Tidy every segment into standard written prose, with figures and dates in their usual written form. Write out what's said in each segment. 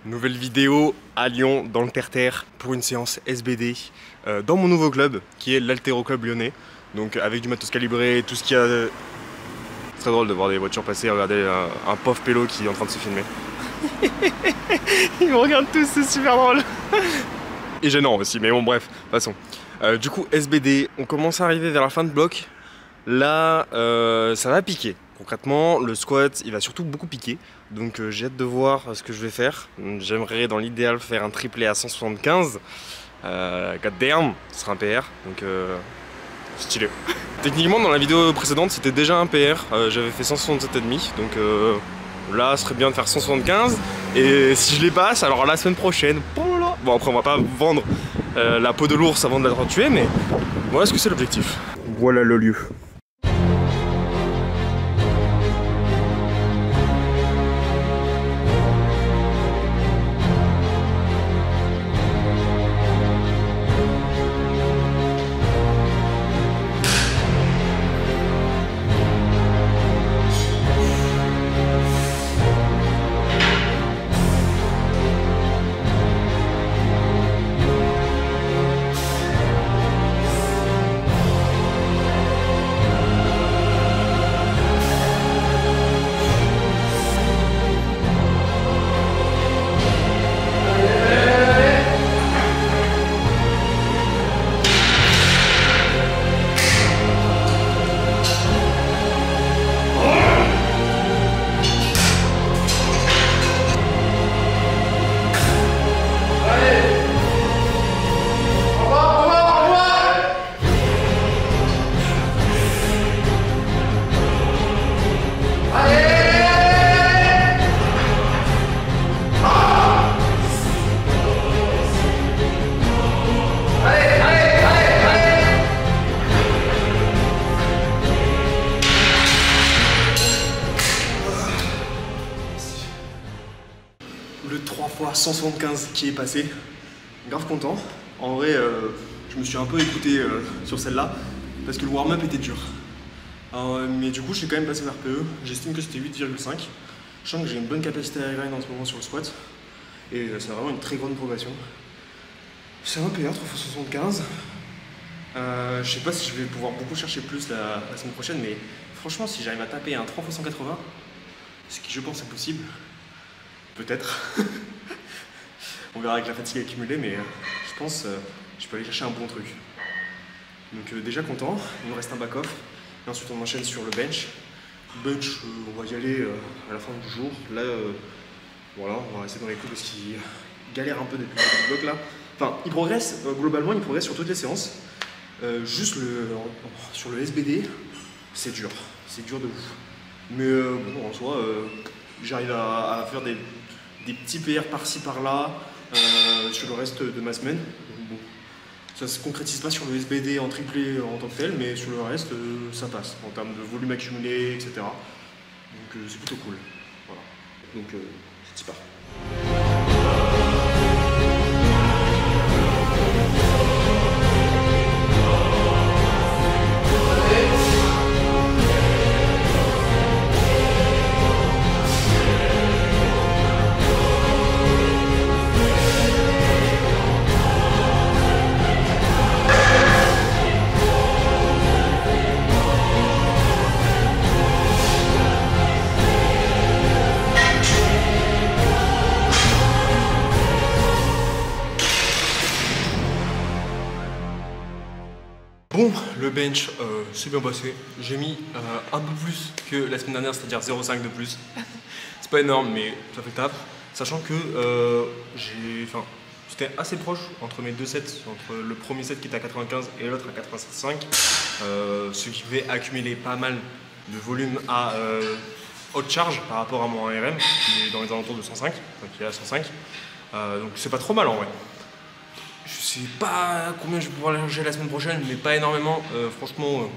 Nouvelle vidéo à Lyon, dans le terre-terre, pour une séance SBD dans mon nouveau club, qui est l'Altéro Club lyonnais. Donc avec du matos calibré, tout ce qu'il y a... C'est très drôle de voir des voitures passer, regarder un pauvre pélo qui est en train de se filmer. Ils me regardent tous, c'est super drôle. Et gênant aussi, mais bon bref, passons. Du coup SBD, on commence à arriver vers la fin de bloc. Là, ça va piquer. Concrètement, le squat, il va surtout beaucoup piquer. Donc j'ai hâte de voir ce que je vais faire. J'aimerais dans l'idéal faire un triplé à 175. God damn, ce sera un PR. Donc stylé. Techniquement, dans la vidéo précédente, c'était déjà un PR. J'avais fait 167,5. Donc là, ce serait bien de faire 175. Et si je les passe, alors la semaine prochaine. Bon, après, on va pas vendre la peau de l'ours avant de l'être tué, mais voilà ce que c'est l'objectif. Voilà le lieu. Le 3 fois 175 qui est passé, grave content. En vrai, je me suis un peu écouté sur celle-là parce que le warm-up était dur. Mais du coup, je suis quand même passé vers PE. J'estime que c'était 8,5. Je sens que j'ai une bonne capacité à grind en ce moment sur le squat et c'est vraiment une très grande progression. C'est un PR 3 fois 75. Je sais pas si je vais pouvoir beaucoup chercher plus la semaine prochaine, mais franchement, si j'arrive à taper un 3 fois 180, ce qui je pense est possible. Peut-être. On verra avec la fatigue accumulée, mais je pense que je peux aller chercher un bon truc. Donc déjà content, il nous reste un back-off. Et ensuite on enchaîne sur le bench. Bench, on va y aller à la fin du jour. Là, voilà, on va rester dans les coups parce qu'il galère un peu depuis le bloc là. Enfin, il progresse, globalement il progresse sur toutes les séances. Juste sur le SBD, c'est dur de ouf. Mais bon, en soi, j'arrive à faire des petits PR par-ci par-là sur le reste de ma semaine. Bon, ça se concrétise pas sur le SBD en triplé en tant que tel, mais sur le reste, ça passe en termes de volume accumulé, etc. Donc c'est plutôt cool. Voilà. Donc c'est super. Bon, le bench, c'est bien passé. J'ai mis un peu plus que la semaine dernière, c'est-à-dire 0,5 de plus. C'est pas énorme, mais ça fait taf. Sachant que j'étais assez proche entre mes deux sets, entre le premier set qui était à 95 et l'autre à 87,5. Ce qui fait accumuler pas mal de volume à haute charge par rapport à mon RM, qui est dans les alentours de 105, enfin qui est à 105. Donc c'est pas trop mal en vrai. Je sais pas combien je vais pouvoir aller la semaine prochaine, mais pas énormément. Franchement,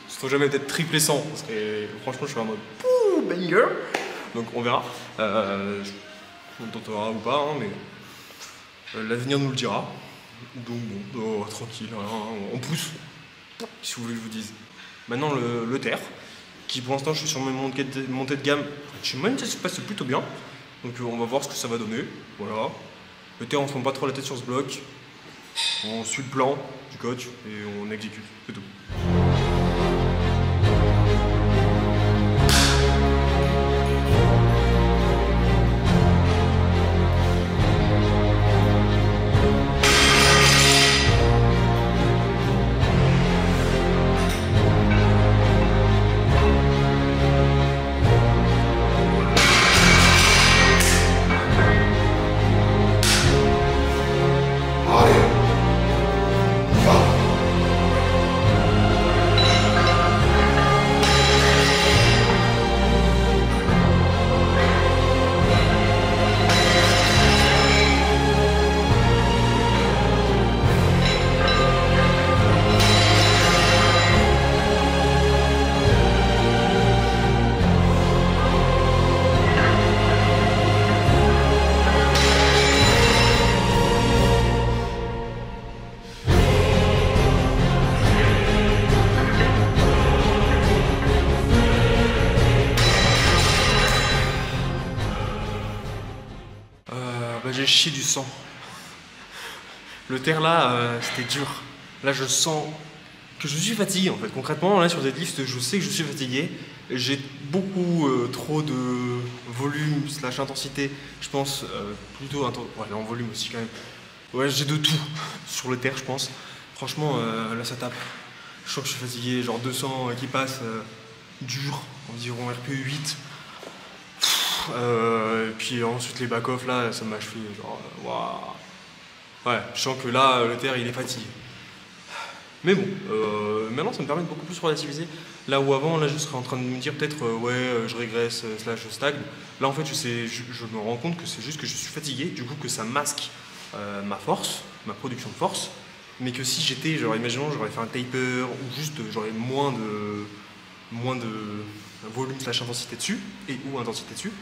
si faut jamais peut-être triplé 100, parce que franchement je suis en mode pouh, banger. Donc on verra. On tentera ou pas, hein, mais l'avenir nous le dira. Donc bon, tranquille, hein, on pousse, si vous voulez que je vous dise. Maintenant le terre, qui pour l'instant je suis sur mes montées de gamme. Chez moi ça se passe plutôt bien. Donc on va voir ce que ça va donner. Voilà. Le terre, on se prend pas trop la tête sur ce bloc. On suit le plan du coach et on exécute. C'est tout. J'ai chié du sang. Le terre là, c'était dur. Là, je sens que je suis fatigué en fait. Concrètement, là sur deadlift, je sais que je suis fatigué. J'ai beaucoup trop de volume slash intensité. Je pense plutôt ouais, en volume aussi quand même. Ouais, j'ai de tout sur le terre, je pense. Franchement, là ça tape. Je sens que je suis fatigué. Genre 200 qui passe dur, environ RPE 8. Et puis ensuite les back-off là, ça m'a achevé genre waouh. Ouais, je sens que là le terre il est fatigué. Mais bon, maintenant ça me permet de beaucoup plus relativiser. Là où avant, là je serais en train de me dire peut-être ouais je régresse slash je stagne. Là en fait je me rends compte que c'est juste que je suis fatigué, du coup que ça masque ma force, ma production de force. Mais que si j'étais, genre imaginons j'aurais fait un taper ou juste j'aurais moins de volume slash intensité dessus, et ou intensité dessus,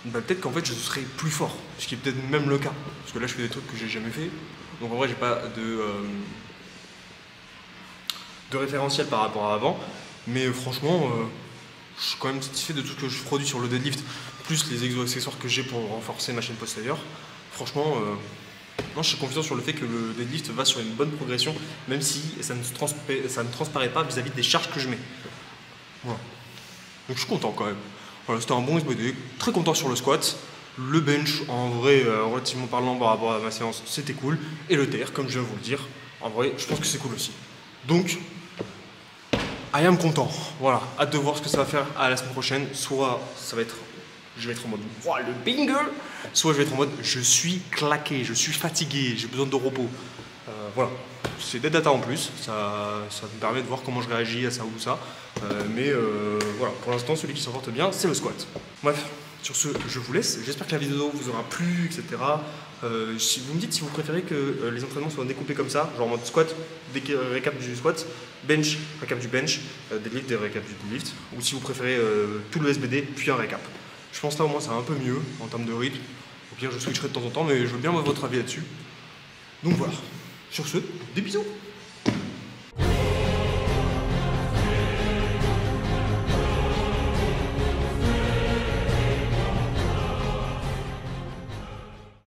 bah peut-être qu'en fait je serais plus fort, ce qui est peut-être même le cas, parce que là je fais des trucs que j'ai jamais fait, donc en vrai j'ai pas de référentiel par rapport à avant, mais franchement je suis quand même satisfait de tout ce que je produis sur le deadlift, plus les exo-accessoires que j'ai pour renforcer ma chaîne postérieure. Franchement, non, je suis confiant sur le fait que le deadlift va sur une bonne progression, même si ça ne transparaît pas vis-à-vis des charges que je mets. Voilà. Donc je suis content quand même. Voilà, c'était un bon SBD, très content sur le squat. Le bench, en vrai, relativement parlant par rapport à ma séance, c'était cool. Et le TR, comme je viens de vous le dire, en vrai, je pense que c'est cool aussi. Donc, I am content. Voilà, hâte de voir ce que ça va faire à la semaine prochaine. Soit ça va être, je vais être en mode wow, le banger, soit je vais être en mode je suis claqué, je suis fatigué, j'ai besoin de repos. Voilà. C'est des data en plus, ça me permet de voir comment je réagis à ça ou ça. Mais voilà, pour l'instant, celui qui s'en porte bien, c'est le squat. Bref, sur ce, je vous laisse. J'espère que la vidéo vous aura plu, etc. Si vous me dites si vous préférez que les entraînements soient découpés comme ça, genre en mode squat, récap du squat, bench, récap du bench, deadlift, récap du deadlift, ou si vous préférez tout le SBD, puis un récap. Je pense là au moins ça va un peu mieux en termes de rythme. Au pire, je switcherai de temps en temps, mais je veux bien avoir votre avis là-dessus. Donc voilà. Sur ce, des bisous!